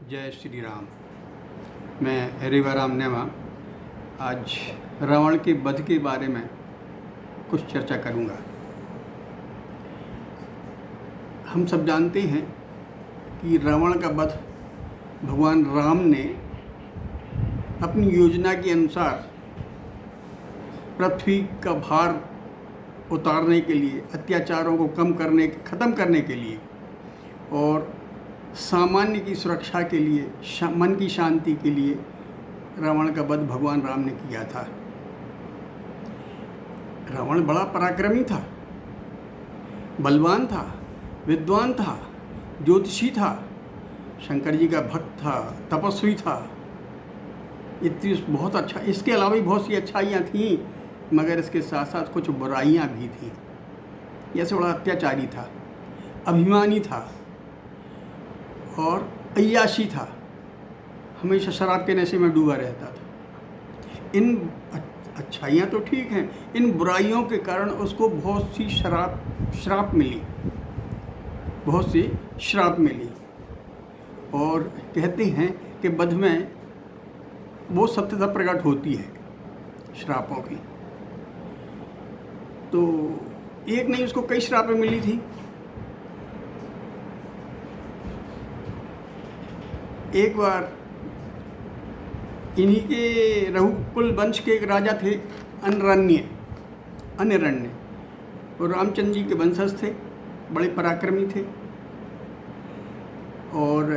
जय श्री राम। मैं रिवाराम नेमा आज रावण के वध के बारे में कुछ चर्चा करूंगा। हम सब जानते हैं कि रावण का वध भगवान राम ने अपनी योजना के अनुसार पृथ्वी का भार उतारने के लिए, अत्याचारों को ख़त्म करने के लिए और सामान्य की सुरक्षा के लिए, मन की शांति के लिए रावण का वध भगवान राम ने किया था। रावण बड़ा पराक्रमी था, बलवान था, विद्वान था, ज्योतिषी था, शंकर जी का भक्त था, तपस्वी था। इतनी बहुत अच्छा, इसके अलावा भी बहुत सी अच्छाइयाँ थीं, मगर इसके साथ साथ कुछ बुराइयाँ भी थीं। जैसे बड़ा अत्याचारी था, अभिमानी था और अय्याशी था, हमेशा शराब के नशे में डूबा रहता था। इन अच्छाइयाँ तो ठीक हैं, इन बुराइयों के कारण उसको बहुत सी श्राप मिली और कहते हैं कि वध में वो सत्यता प्रकट होती है श्रापों की। तो एक नहीं, उसको कई श्रापें मिली थी। एक बार इन्हीं के रघुकुल वंश के एक राजा थे, अनिरण्य। वो रामचंद्र जी के वंशज थे, बड़े पराक्रमी थे और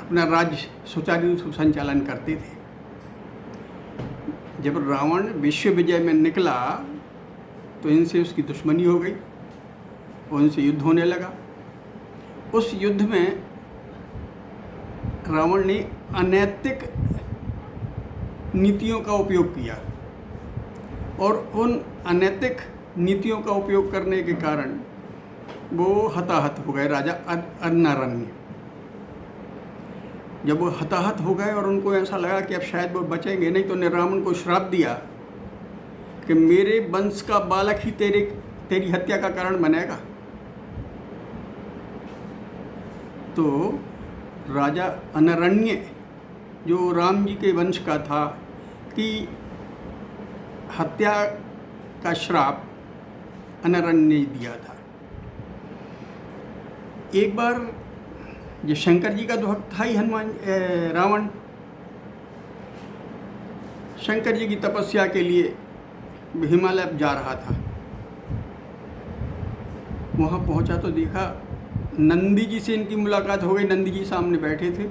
अपना राज्य सुचारू रूप से संचालन करते थे। जब रावण विश्व विजय में निकला तो इनसे उसकी दुश्मनी हो गई और इनसे युद्ध होने लगा। उस युद्ध में रावण ने अनैतिक नीतियों का उपयोग किया और उन अनैतिक नीतियों का उपयोग करने के कारण वो हताहत हो गए, राजा अनिरण्य। जब वो हताहत हो गए और उनको ऐसा लगा कि अब शायद वो बचेंगे नहीं, तो उन्होंने रावण को श्राप दिया कि मेरे वंश का बालक ही तेरी हत्या का कारण बनेगा। तो राजा अनिरण्य, जो राम जी के वंश का था, कि हत्या का श्राप अनिरण्य ने दिया था। एक बार जो शंकर जी का तो भक्त था ही रावण, शंकर जी की तपस्या के लिए हिमालय जा रहा था। वहाँ पहुँचा तो देखा नंदी जी से इनकी मुलाकात हो गई। नंदी जी सामने बैठे थे।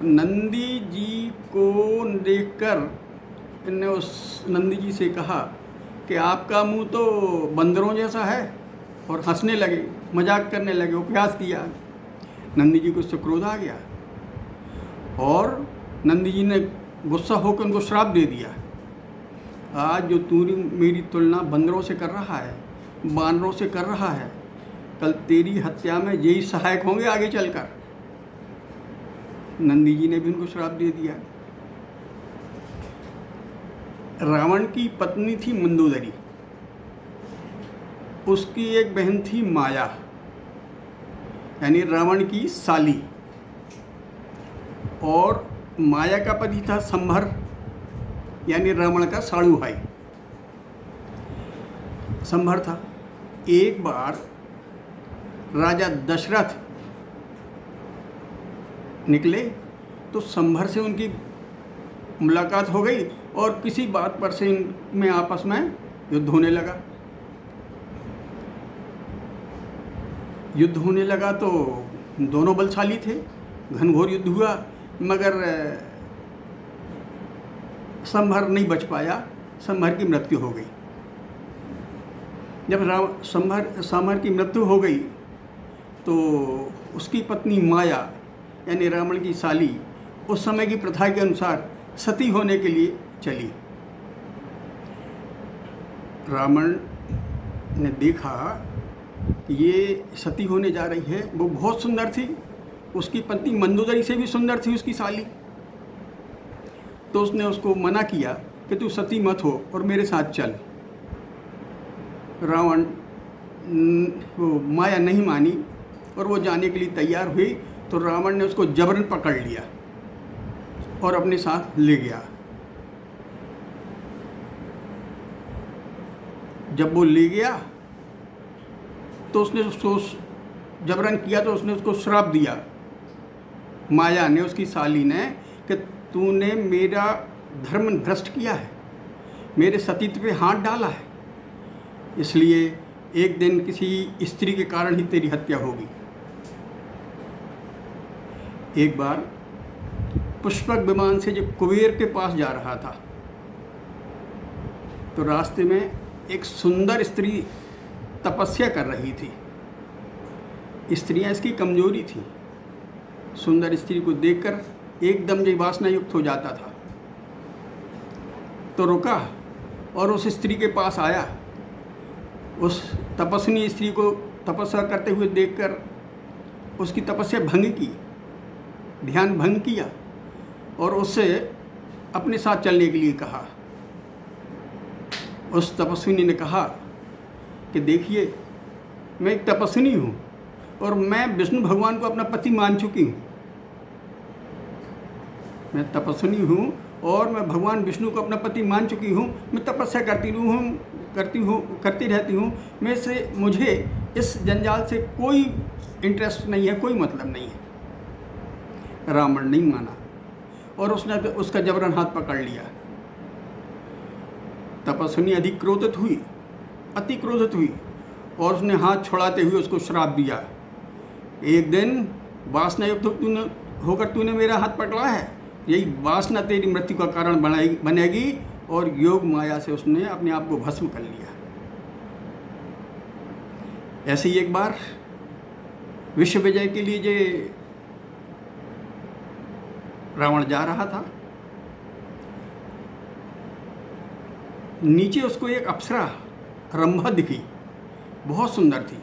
नंदी जी को देखकर इनने उस नंदी जी से कहा कि आपका मुंह तो बंदरों जैसा है, और हंसने लगे, मजाक करने लगे, उपहास किया। नंदी जी को उससे क्रोध आ गया और नंदी जी ने गुस्सा होकर उनको श्राप दे दिया, आज जो तू मेरी तुलना बंदरों से कर रहा है, बानरों से कर रहा है, कल तेरी हत्या में यही सहायक होंगे आगे चलकर। नंदी जी ने भी उनको श्राप दे दिया। रावण की पत्नी थी मंदोदरी, उसकी एक बहन थी माया, यानी रावण की साली, और माया का पति था संभर, यानी रावण का साड़ू भाई संभर था। एक बार राजा दशरथ निकले तो संभर से उनकी मुलाकात हो गई और किसी बात पर से इनमें आपस में युद्ध होने लगा। तो दोनों बलशाली थे, घनघोर युद्ध हुआ, मगर संभर नहीं बच पाया, संभर की मृत्यु हो गई। जब संभर की मृत्यु हो गई तो उसकी पत्नी माया, यानी रावण की साली, उस समय की प्रथा के अनुसार सती होने के लिए चली। रावण ने देखा कि ये सती होने जा रही है। वो बहुत सुंदर थी, उसकी पत्नी मंदोदरी से भी सुंदर थी उसकी साली। तो उसने उसको मना किया कि तू सती मत हो और मेरे साथ चल। रावण वो माया नहीं मानी और वो जाने के लिए तैयार हुई तो रावण ने उसको जबरन पकड़ लिया और अपने साथ ले गया। जब वो ले गया तो उसने उसको जबरन किया तो उसने उसको श्राप दिया, माया ने, उसकी साली ने, कि तूने मेरा धर्म भ्रष्ट किया है, मेरे सतीत्व पे हाथ डाला है, इसलिए एक दिन किसी स्त्री के कारण ही तेरी हत्या होगी। एक बार पुष्पक विमान से जब कुबेर के पास जा रहा था तो रास्ते में एक सुंदर स्त्री तपस्या कर रही थी। स्त्रियां इसकी कमजोरी थी। सुंदर स्त्री को देखकर एकदम जो वासना युक्त हो जाता था, तो रुका और उस स्त्री के पास आया। उस तपस्विनी स्त्री को तपस्या करते हुए देखकर उसकी तपस्या भंग की, ध्यान भंग किया और उससे अपने साथ चलने के लिए कहा। उस तपस्विनी ने कहा कि देखिए, मैं एक तपस्विनी हूँ और मैं विष्णु भगवान को अपना पति मान चुकी हूँ। मैं तपस्विनी हूँ और मैं भगवान विष्णु को अपना पति मान चुकी हूँ। मैं तपस्या करती रहती हूँ। मुझे इस जंजाल से कोई इंटरेस्ट नहीं है, कोई मतलब नहीं है। रावण नहीं माना और उसने उसका जबरन हाथ पकड़ लिया। तपस्विनी अधिक क्रोधित हुई, अति क्रोधित हुई और उसने हाथ छुड़ाते हुए उसको श्राप दिया, एक दिन वासना युक्त होकर तूने मेरा हाथ पकड़ा है, यही वासना तेरी मृत्यु का कारण बनेगी। और योग माया से उसने अपने आप को भस्म कर लिया। ऐसे ही एक बार विश्व विजय के लिए जो रावण जा रहा था, नीचे उसको एक अप्सरा रंभा दिखी, बहुत सुंदर थी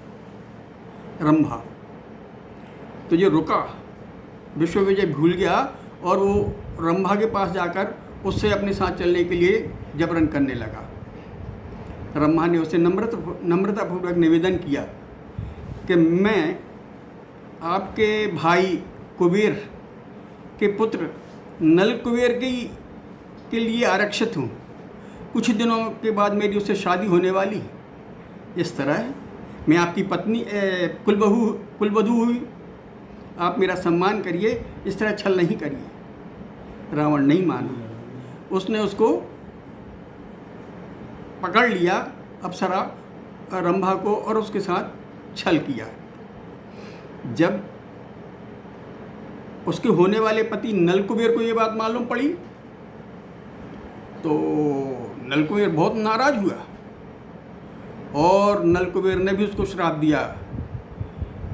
रंभा। तो ये रुका, विश्व विजय भूल गया और वो रंभा के पास जाकर उससे अपने साथ चलने के लिए जबरन करने लगा। रंभा ने उसे नम्रतापूर्वक निवेदन किया कि मैं आपके भाई कुबेर के पुत्र नल कुबेर के लिए आरक्षित हूँ। कुछ दिनों के बाद मेरी उससे शादी होने वाली। इस तरह मैं आपकी पत्नी कुलवधू हुई। आप मेरा सम्मान करिए, इस तरह छल नहीं करिए। रावण नहीं माना, उसने उसको पकड़ लिया, अप्सरा रंभा को, और उसके साथ छल किया। जब उसके होने वाले पति नलकुबेर को ये बात मालूम पड़ी तो नलकुबेर बहुत नाराज हुआ और नलकुबेर ने भी उसको श्राप दिया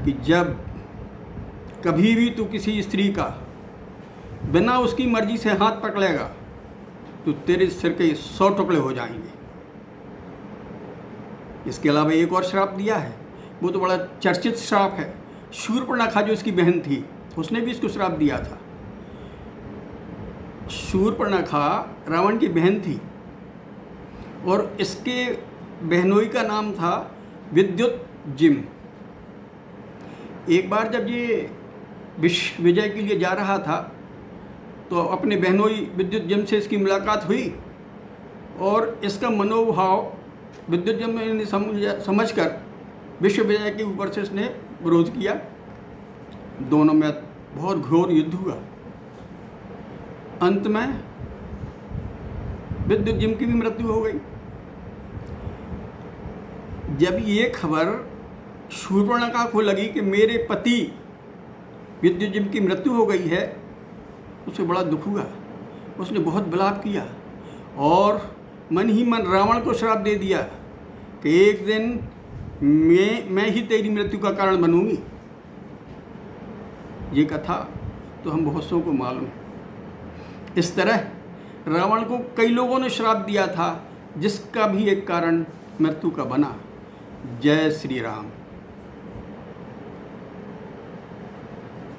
कि जब कभी भी तू किसी स्त्री का बिना उसकी मर्जी से हाथ पकड़ेगा तो तेरे सिर के 100 टुकड़े हो जाएंगे। इसके अलावा एक और श्राप दिया है, वो तो बड़ा चर्चित श्राप है। शूर्पणखा जो इसकी बहन थी, उसने भी इसको श्राप दिया था। शूर्पणखा रावण की बहन थी और इसके बहनोई का नाम था विद्युतजिम। एक बार जब ये विश्व विजय के लिए जा रहा था तो अपने बहनोई विद्युतजिम से इसकी मुलाकात हुई और इसका मनोभाव विद्युतजिम ने समझकर विश्व विजय के ऊपर से इसने विरोध किया। दोनों में बहुत घोर युद्ध हुआ। अंत में विद्युतजिम की भी मृत्यु हो गई। जब ये खबर शूर्पणखा को लगी कि मेरे पति विद्युतजिम की मृत्यु हो गई है, उसे बड़ा दुख हुआ। उसने बहुत विलाप किया और मन ही मन रावण को श्राप दे दिया कि एक दिन मैं ही तेरी मृत्यु का कारण बनूंगी। ये कथा तो हम बहुत सौ को मालूम है। इस तरह रावण को कई लोगों ने श्राप दिया था, जिसका भी एक कारण मृत्यु का बना। जय श्री राम।